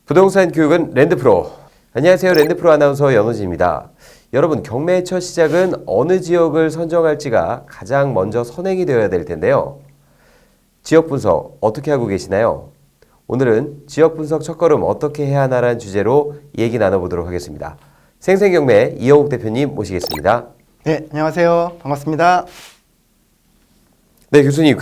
부동산 교육은 랜드프로. 안녕하세요. 랜드프로 아나운서 연호진입니다. 여러분, 경매의 첫 시작은 어느 지역을 선정할지가 가장 먼저 선행이 되어야 될 텐데요. 지역 분석 어떻게 하고 계시나요? 오늘은 지역 분석 첫걸음 어떻게 해야 하나라는 주제로 얘기 나눠보도록 하겠습니다. 생생경매 이영욱 대표님 모시겠습니다. 네, 안녕하세요. 반갑습니다. 네, 교수님,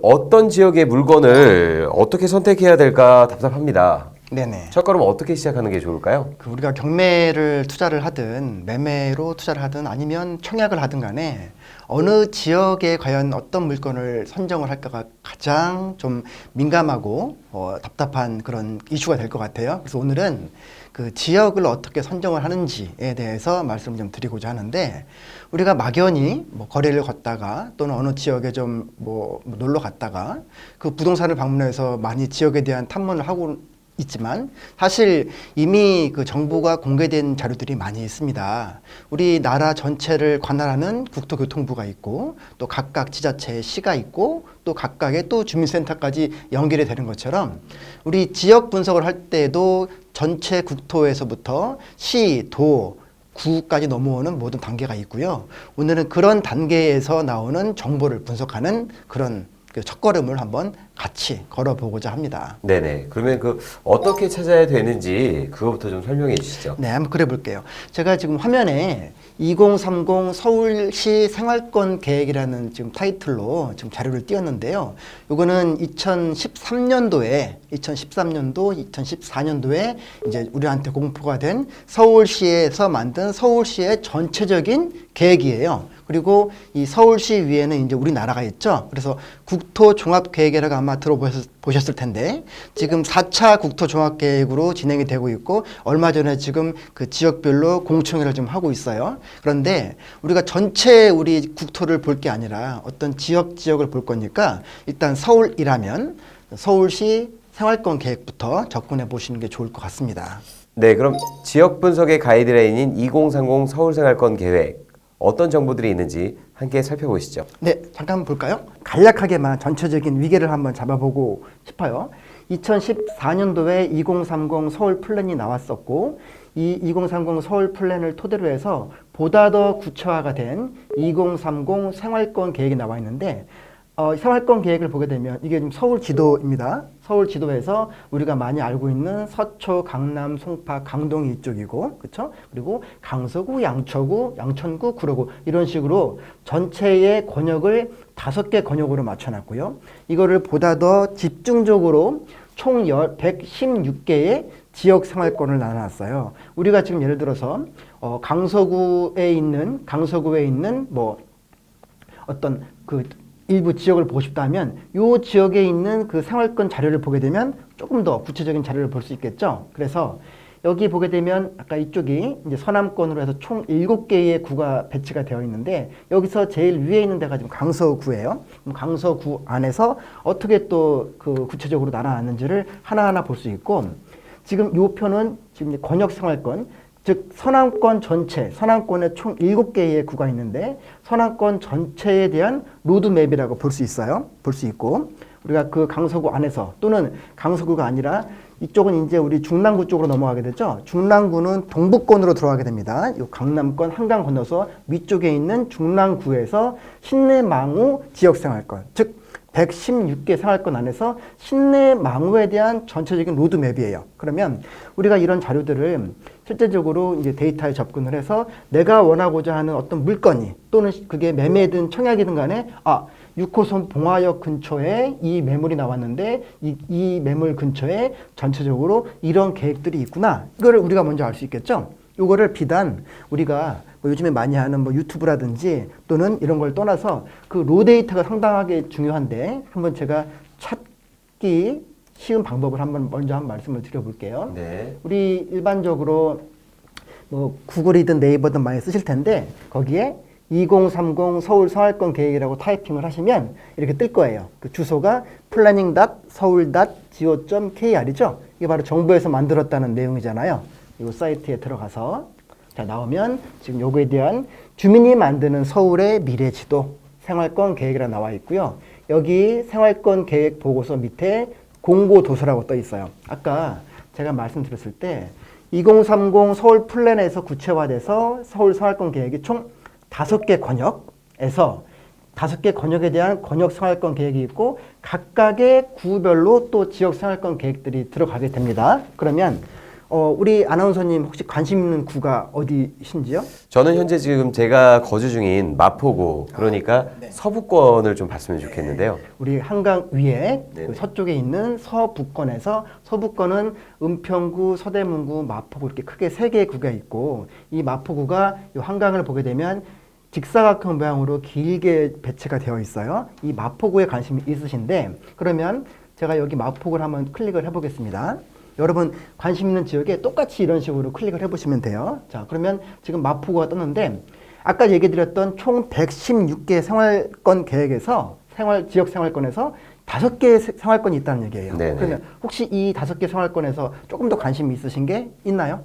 어떤 지역의 물건을 어떻게 선택해야 될까 답답합니다. 네네. 첫걸음 어떻게 시작하는 게 좋을까요? 우리가 경매를 투자를 하든 매매로 투자를 하든 아니면 청약을 하든 간에 어느 지역에 과연 어떤 물건을 선정을 할까가 가장 좀 민감하고 답답한 그런 이슈가 될 것 같아요. 그래서 오늘은 그 지역을 어떻게 선정을 하는지에 대해서 말씀을 좀 드리고자 하는데, 우리가 막연히 거리를 걷다가 또는 어느 지역에 좀 놀러 갔다가 그 부동산을 방문해서 많이 지역에 대한 탐문을 하고 있지만 사실 이미 그 정부가 공개된 자료들이 많이 있습니다. 우리나라 전체를 관할하는 국토교통부가 있고, 또 각각 지자체의 시가 있고, 또 각각의 또 주민센터까지 연결이 되는 것처럼 우리 지역 분석을 할 때도 전체 국토에서부터 시, 도, 구까지 넘어오는 모든 단계가 있고요. 오늘은 그런 단계에서 나오는 정보를 분석하는 그런 첫걸음을 한번 같이 걸어보고자 합니다. 네네. 그러면 어떻게 찾아야 되는지 그거부터 좀 설명해 주시죠. 네, 한번 그래 볼게요. 제가 지금 화면에 2030 서울시 생활권 계획이라는 지금 타이틀로 지금 자료를 띄웠는데요. 요거는 2013년도, 2014년도에 이제 우리한테 공포가 된 서울시에서 만든 서울시의 전체적인 계획이에요. 그리고 이 서울시 위에는 이제 우리나라가 있죠. 그래서 국토종합계획이라고 아마 들어보셨을 텐데, 지금 4차 국토종합계획으로 진행이 되고 있고, 얼마 전에 지금 그 지역별로 공청회를 좀 하고 있어요. 그런데 우리가 전체 우리 국토를 볼 게 아니라 어떤 지역을 볼 거니까 일단 서울이라면 서울시 생활권 계획부터 접근해 보시는 게 좋을 것 같습니다. 네, 그럼 지역 분석의 가이드라인인 2030 서울생활권 계획 어떤 정보들이 있는지 함께 살펴보시죠. 네, 잠깐 볼까요? 간략하게만 전체적인 위계를 한번 잡아보고 싶어요. 2014년도에 2030 서울 플랜이 나왔었고, 이 2030 서울 플랜을 토대로 해서 보다 더 구체화가 된 2030 생활권 계획이 나와 있는데, 생활권 계획을 보게 되면 이게 지금 서울 지도입니다. 서울 지도에서 우리가 많이 알고 있는 서초, 강남, 송파, 강동이 이쪽이고, 그렇죠? 그리고 강서구, 양천구, 구로구 이런 식으로 전체의 권역을 5개 권역으로 맞춰놨고요. 이거를 보다 더 집중적으로 총 116개의 지역 생활권을 나눠놨어요. 우리가 지금 예를 들어서 강서구에 있는 어떤 일부 지역을 보고 싶다면 이 지역에 있는 그 생활권 자료를 보게 되면 조금 더 구체적인 자료를 볼 수 있겠죠. 그래서 여기 보게 되면 아까 이쪽이 이제 서남권으로 해서 총 7개의 구가 배치가 되어 있는데, 여기서 제일 위에 있는 데가 지금 강서구예요. 강서구 안에서 어떻게 또 그 구체적으로 나눠놨는지를 하나하나 볼 수 있고, 지금 이 표는 지금 권역 생활권, 즉 서남권 전체, 서남권에 총 7개의 구가 있는데 서남권 전체에 대한 로드맵이라고 볼 수 있어요. 볼 수 있고, 우리가 그 강서구 안에서, 또는 강서구가 아니라 이쪽은 이제 우리 중랑구 쪽으로 넘어가게 되죠. 중랑구는 동북권으로 들어가게 됩니다. 이 강남권 한강 건너서 위쪽에 있는 중랑구에서 신내망우 지역생활권, 즉 116개 생활권 안에서 신내망우에 대한 전체적인 로드맵이에요. 그러면 우리가 이런 자료들을 실제적으로 이제 데이터에 접근을 해서 내가 원하고자 하는 어떤 물건이, 또는 그게 매매든 청약이든 간에 6호선 봉화역 근처에 이 매물이 나왔는데 이 매물 근처에 전체적으로 이런 계획들이 있구나. 이거를 우리가 먼저 알 수 있겠죠. 이거를 비단 우리가 요즘에 많이 하는 유튜브라든지 또는 이런 걸 떠나서 그 로데이터가 상당하게 중요한데, 한번 제가 찾기 쉬운 방법을 먼저 한 말씀을 드려볼게요. 네. 우리 일반적으로 구글이든 네이버든 많이 쓰실 텐데, 거기에 2030 서울 생활권 계획이라고 타이핑을 하시면 이렇게 뜰 거예요. 그 주소가 planning.seoul.go.kr이죠. 이게 바로 정부에서 만들었다는 내용이잖아요. 이 사이트에 들어가서 자 나오면 지금 요거에 대한 주민이 만드는 서울의 미래 지도 생활권 계획이라 나와 있고요. 여기 생활권 계획 보고서 밑에 공고 도서라고 떠 있어요. 아까 제가 말씀드렸을 때 2030 서울 플랜에서 구체화돼서 서울 생활권 계획이 총 5개 권역에서 5개 권역에 대한 권역 생활권 계획이 있고 각각의 구별로 또 지역 생활권 계획들이 들어가게 됩니다. 그러면 우리 아나운서님 혹시 관심 있는 구가 어디신지요? 저는 현재 지금 제가 거주 중인 마포구, 그러니까 네. 서부권을 좀 봤으면 좋겠는데요. 우리 한강 위에 네네. 그 서쪽에 있는 서부권에서 서부권은 은평구, 서대문구, 마포구 이렇게 크게 3개의 구가 있고 이 마포구가 이 한강을 보게 되면 직사각형 모양으로 길게 배치가 되어 있어요. 이 마포구에 관심이 있으신데 그러면 제가 여기 마포구를 한번 클릭을 해보겠습니다. 여러분 관심 있는 지역에 똑같이 이런 식으로 클릭을 해보시면 돼요. 자 그러면 지금 마포구가 떴는데 아까 얘기 드렸던 총 116개 생활권 계획에서 지역 생활권에서 5개의 생활권이 있다는 얘기예요. 네네. 그러면 혹시 이 5개 생활권에서 조금 더 관심이 있으신 게 있나요?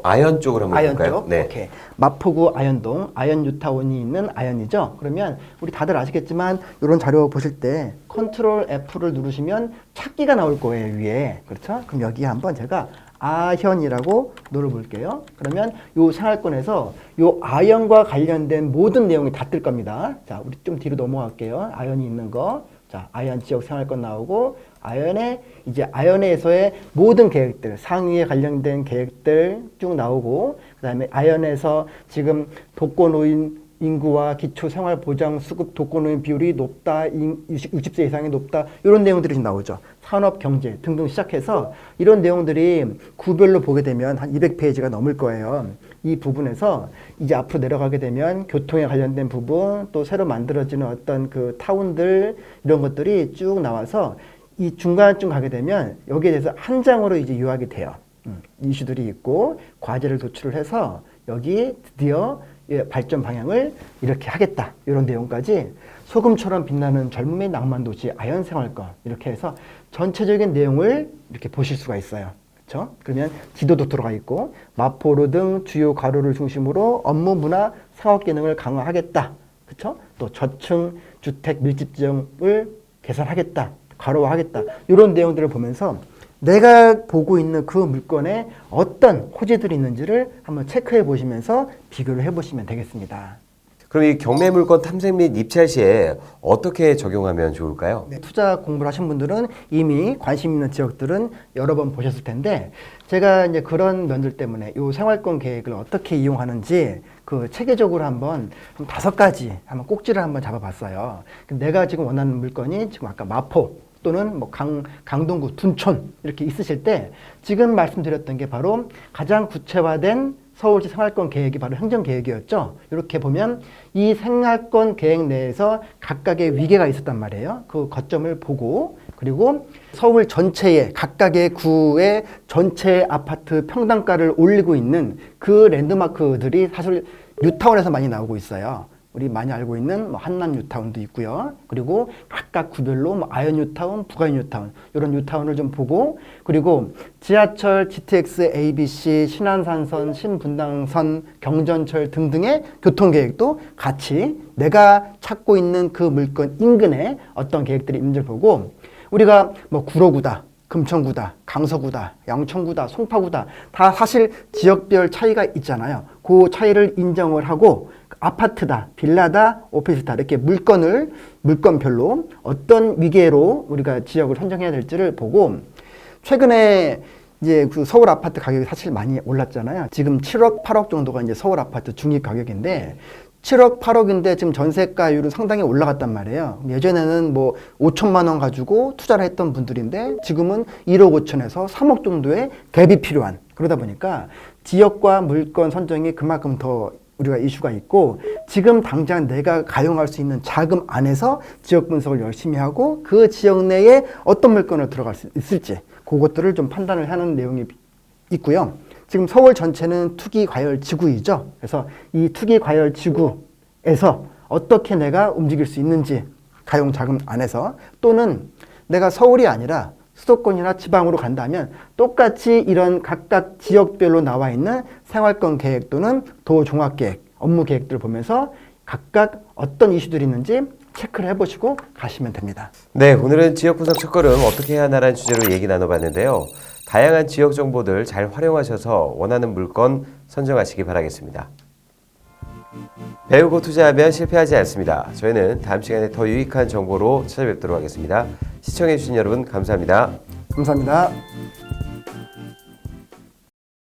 아현 쪽으로 한번 아현 볼까요? 쪽? 네. 오케이. 마포구 아현동, 아현 뉴타운이 있는 아현이죠. 그러면 우리 다들 아시겠지만 이런 자료 보실 때 컨트롤 F를 누르시면 찾기가 나올 거예요, 위에. 그렇죠? 그럼 여기에 한번 제가 아현이라고 눌러볼게요. 그러면 요 생활권에서 요 아현과 관련된 모든 내용이 다 뜰 겁니다. 자, 우리 좀 뒤로 넘어갈게요. 아현이 있는 거. 자, 아현 지역 생활권 나오고 아현에서의 모든 계획들, 상위에 관련된 계획들 쭉 나오고 그다음에 아현에서 지금 독거노인 인구와 기초생활보장 수급 독거노인 비율이 높다, 60세 이상이 높다 이런 내용들이 좀 나오죠. 산업, 경제 등등 시작해서 이런 내용들이 구별로 보게 되면 한 200페이지가 넘을 거예요. 이 부분에서 이제 앞으로 내려가게 되면 교통에 관련된 부분 또 새로 만들어지는 어떤 그 타운들 이런 것들이 쭉 나와서 이 중간쯤 가게 되면 여기에 대해서 한 장으로 이제 요약이 돼요. 이슈들이 있고 과제를 도출을 해서 여기 드디어 발전 방향을 이렇게 하겠다. 이런 내용까지 소금처럼 빛나는 젊음의 낭만 도시 아현 생활권 이렇게 해서 전체적인 내용을 이렇게 보실 수가 있어요. 그렇죠? 그러면 지도도 들어가 있고 마포로 등 주요 가로를 중심으로 업무 문화 상업 기능을 강화하겠다. 그렇죠? 또 저층 주택 밀집 지역을 개선하겠다. 과로화하겠다. 이런 내용들을 보면서 내가 보고 있는 그 물건에 어떤 호재들이 있는지를 한번 체크해 보시면서 비교를 해 보시면 되겠습니다. 그럼 이 경매 물건 탐색 및 입찰 시에 어떻게 적용하면 좋을까요? 네, 투자 공부를 하신 분들은 이미 관심 있는 지역들은 여러 번 보셨을 텐데 제가 이제 그런 면들 때문에 이 생활권 계획을 어떻게 이용하는지 그 체계적으로 한번 5가지 한번 꼭지를 한번 잡아봤어요. 내가 지금 원하는 물건이 지금 아까 마포 또는 뭐 강동구, 둔촌 이렇게 있으실 때 지금 말씀드렸던 게 바로 가장 구체화된 서울시 생활권 계획이 바로 행정계획이었죠. 이렇게 보면 이 생활권 계획 내에서 각각의 위계가 있었단 말이에요. 그 거점을 보고 그리고 서울 전체의 각각의 구의 전체 아파트 평당가를 올리고 있는 그 랜드마크들이 사실 뉴타운에서 많이 나오고 있어요. 우리 많이 알고 있는 뭐 한남 뉴타운도 있고요. 그리고 각각 구별로 뭐 아현 뉴타운, 북아현 뉴타운 이런 뉴타운을 좀 보고 그리고 지하철, GTX, ABC, 신안산선, 신분당선, 경전철 등등의 교통계획도 같이 내가 찾고 있는 그 물건 인근에 어떤 계획들이 있는지를 보고 우리가 뭐 구로구다, 금천구다, 강서구다, 양천구다, 송파구다 다 사실 지역별 차이가 있잖아요. 그 차이를 인정을 하고 아파트다, 빌라다, 오피스다 이렇게 물건별로 어떤 위계로 우리가 지역을 선정해야 될지를 보고 최근에 이제 그 서울 아파트 가격이 사실 많이 올랐잖아요. 지금 7억, 8억 정도가 이제 서울 아파트 중립 가격인데 7억, 8억인데 지금 전세가율은 상당히 올라갔단 말이에요. 예전에는 뭐 5천만 원 가지고 투자를 했던 분들인데 지금은 1억 5천에서 3억 정도의 갭이 필요한 그러다 보니까 지역과 물건 선정이 그만큼 더 우리가 이슈가 있고 지금 당장 내가 가용할 수 있는 자금 안에서 지역 분석을 열심히 하고 그 지역 내에 어떤 물건을 들어갈 수 있을지 그것들을 좀 판단을 하는 내용이 있고요. 지금 서울 전체는 투기 과열 지구이죠. 그래서 이 투기 과열 지구 지역에서 어떻게 내가 움직일 수 있는지 가용 자금 안에서 또는 내가 서울이 아니라 수도권이나 지방으로 간다면 똑같이 이런 각각 지역별로 나와 있는 생활권 계획 또는 도 종합 계획, 업무 계획들을 보면서 각각 어떤 이슈들이 있는지 체크를 해보시고 가시면 됩니다. 네, 오늘은 지역 분석 첫걸음 어떻게 해야 하나라는 주제로 얘기 나눠봤는데요. 다양한 지역 정보들 잘 활용하셔서 원하는 물건 선정하시기 바라겠습니다. 배우고 투자하면 실패하지 않습니다. 저희는 다음 시간에 더 유익한 정보로 찾아뵙도록 하겠습니다. 시청해주신 여러분 감사합니다. 감사합니다.